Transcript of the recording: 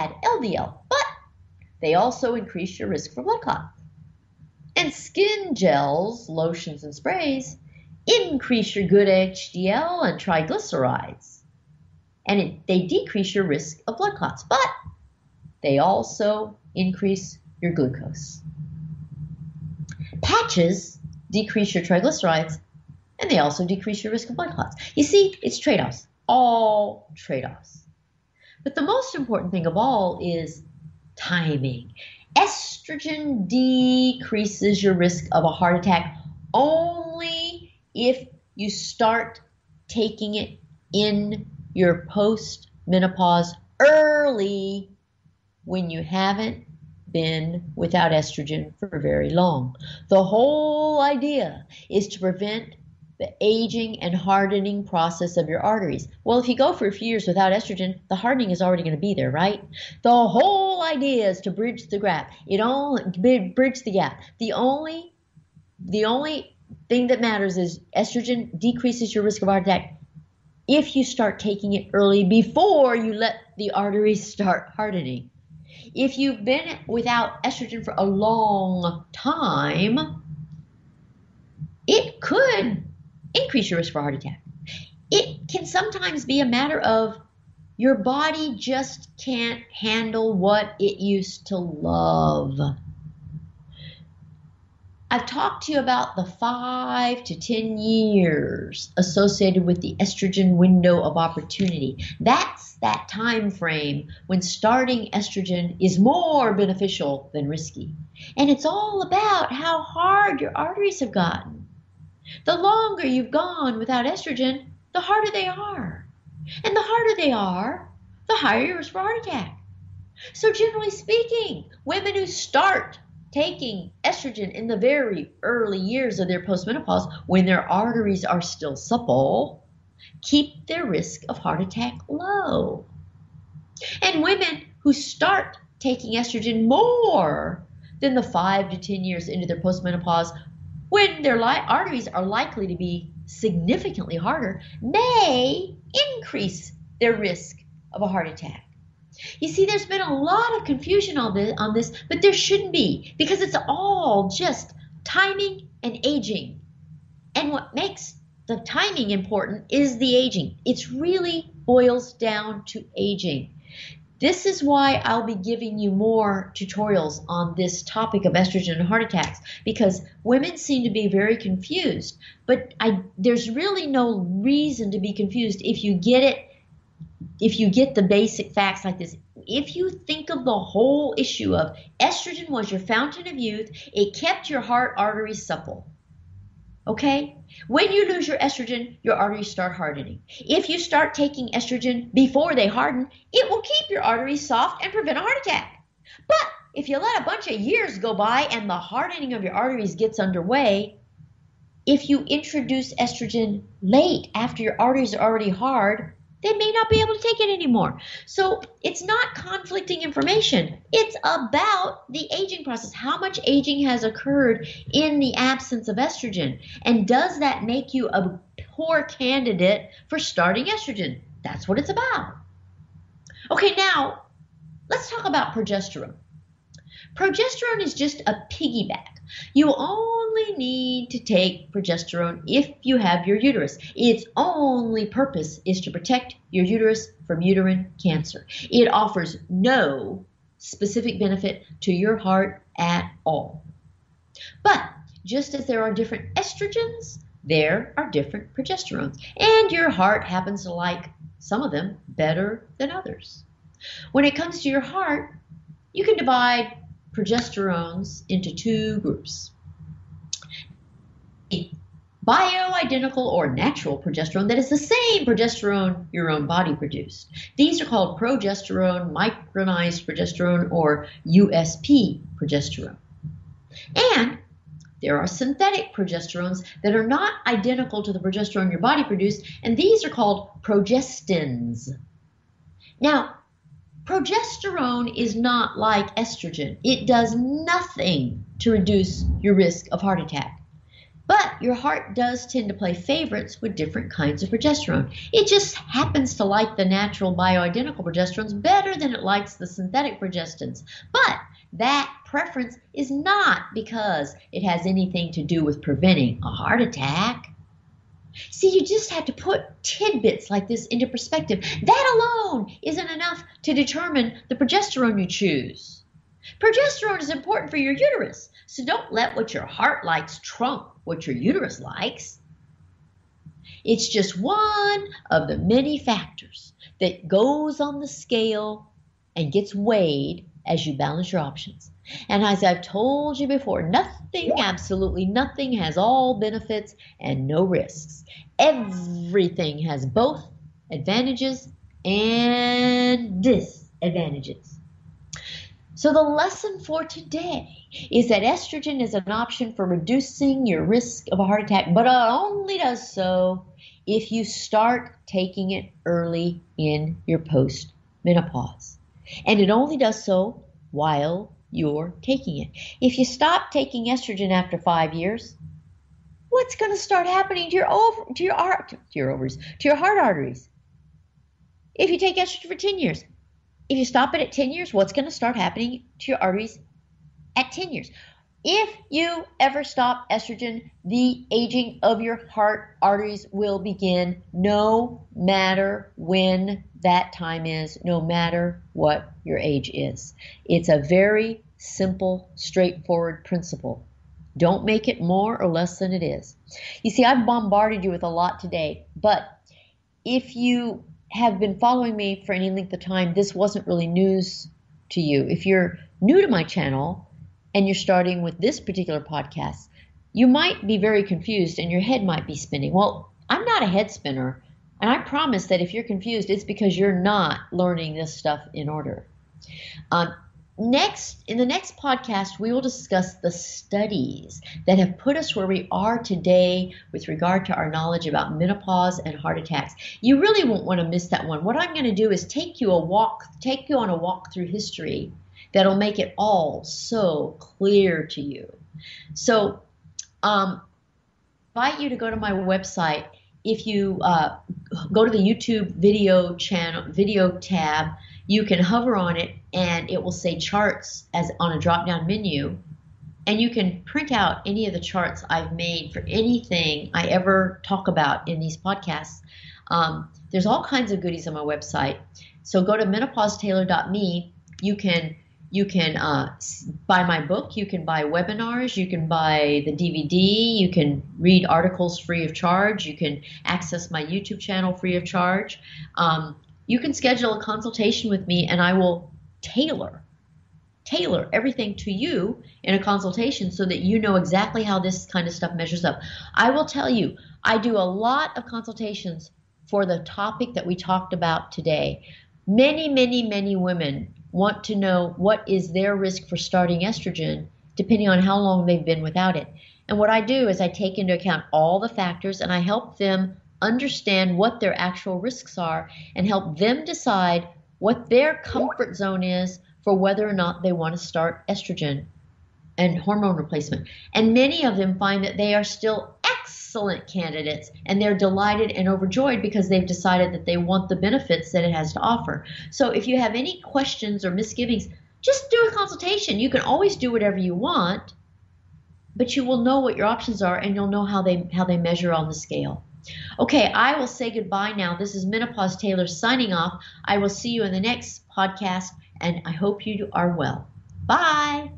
bad LDL, but they also increase your risk for blood clots. And skin gels, lotions, and sprays increase your good HDL and triglycerides. And they decrease your risk of blood clots, but they also increase your glucose. Patches decrease your triglycerides, and they also decrease your risk of blood clots. You see, it's trade-offs, all trade-offs. But the most important thing of all is timing. Estrogen decreases your risk of a heart attack only if you start taking it in your post-menopause early, when you haven't been without estrogen for very long. The whole idea is to prevent the aging and hardening process of your arteries. Well, if you go for a few years without estrogen, the hardening is already going to be there, right? The whole idea is to bridge the gap. Bridge the gap. The only thing that matters is estrogen decreases your risk of heart attack if you start taking it early before you let the arteries start hardening. If you've been without estrogen for a long time, it could increase your risk for a heart attack. It can sometimes be a matter of your body just can't handle what it used to love. I've talked to you about the 5 to 10 years associated with the estrogen window of opportunity. That's that time frame when starting estrogen is more beneficial than risky. And it's all about how hard your arteries have gotten. The longer you've gone without estrogen, the harder they are. And the harder they are, the higher your risk for heart attack. So generally speaking, women who start taking estrogen in the very early years of their postmenopause, when their arteries are still supple, keep their risk of heart attack low. And women who start taking estrogen more than the 5 to 10 years into their postmenopause, when their arteries are likely to be significantly harder, may increase their risk of a heart attack. You see, there's been a lot of confusion on this, but there shouldn't be, because it's all just timing and aging. And what makes the timing important is the aging. It really boils down to aging. This is why I'll be giving you more tutorials on this topic of estrogen and heart attacks, because women seem to be very confused. But there's really no reason to be confused if you get the basic facts like this. If you think of the whole issue of estrogen was your fountain of youth, it kept your heart arteries supple. Okay? When you lose your estrogen, your arteries start hardening. If you start taking estrogen before they harden, it will keep your arteries soft and prevent a heart attack. But if you let a bunch of years go by and the hardening of your arteries gets underway, if you introduce estrogen late after your arteries are already hard, they may not be able to take it anymore. So it's not conflicting information. It's about the aging process. How much aging has occurred in the absence of estrogen? And does that make you a poor candidate for starting estrogen? That's what it's about. Okay, now let's talk about progesterone. Progesterone is just a piggyback. You only need to take progesterone if you have your uterus. Its only purpose is to protect your uterus from uterine cancer. It offers no specific benefit to your heart at all. But just as there are different estrogens, there are different progesterones. And your heart happens to like some of them better than others. When it comes to your heart, you can divide progesterones into two groups. Bioidentical or natural progesterone that is the same progesterone your own body produced. These are called progesterone, micronized progesterone, or USP progesterone. And there are synthetic progesterones that are not identical to the progesterone your body produced, and these are called progestins. Now, progesterone is not like estrogen. It does nothing to reduce your risk of heart attack. But your heart does tend to play favorites with different kinds of progesterone. It just happens to like the natural bioidentical progesterones better than it likes the synthetic progestins. But that preference is not because it has anything to do with preventing a heart attack. See, you just have to put tidbits like this into perspective. That alone isn't enough to determine the progesterone you choose. Progesterone is important for your uterus, so don't let what your heart likes trump what your uterus likes. It's just one of the many factors that goes on the scale and gets weighed as you balance your options. And as I've told you before, nothing, absolutely nothing has all benefits and no risks. Everything has both advantages and disadvantages. So the lesson for today is that estrogen is an option for reducing your risk of a heart attack, but it only does so if you start taking it early in your post-menopause. And it only does so while you're taking it. If you stop taking estrogen after 5 years, what's going to start happening to your heart arteries? If you take estrogen for 10 years, if you stop it at 10 years, what's going to start happening to your arteries at 10 years? If you ever stop estrogen, the aging of your heart arteries will begin no matter when that time is, no matter what your age is. It's a very simple, straightforward principle. Don't make it more or less than it is. You see, I've bombarded you with a lot today, but if you have been following me for any length of time, this wasn't really news to you. If you're new to my channel and you're starting with this particular podcast, you might be very confused and your head might be spinning. Well, I'm not a head spinner, and I promise that if you're confused, it's because you're not learning this stuff in order. In the next podcast, we will discuss the studies that have put us where we are today with regard to our knowledge about menopause and heart attacks. You really won't want to miss that one. What I'm going to do is take you on a walk through history that'll make it all so clear to you. So, I invite you to go to my website. If you go to the YouTube video tab, you can hover on it and it will say charts as on a drop-down menu, and you can print out any of the charts I've made for anything I ever talk about in these podcasts. There's all kinds of goodies on my website. So go to menopausetailor.me. You can buy my book, you can buy webinars, you can buy the DVD, you can read articles free of charge, you can access my YouTube channel free of charge. You can schedule a consultation with me and I will tailor everything to you in a consultation so that you know exactly how this kind of stuff measures up. I will tell you, I do a lot of consultations for the topic that we talked about today. Many, many, many women want to know what is their risk for starting estrogen depending on how long they've been without it. And what I do is I take into account all the factors and I help them understand what their actual risks are and help them decide what their comfort zone is for whether or not they want to start estrogen and hormone replacement. And many of them find that they are still excellent candidates and they're delighted and overjoyed because they've decided that they want the benefits that it has to offer. So if you have any questions or misgivings, just do a consultation. You can always do whatever you want, but you will know what your options are and you'll know how they measure on the scale. Okay, I will say goodbye now. This is Menopause Taylor signing off. I will see you in the next podcast, and I hope you are well. Bye.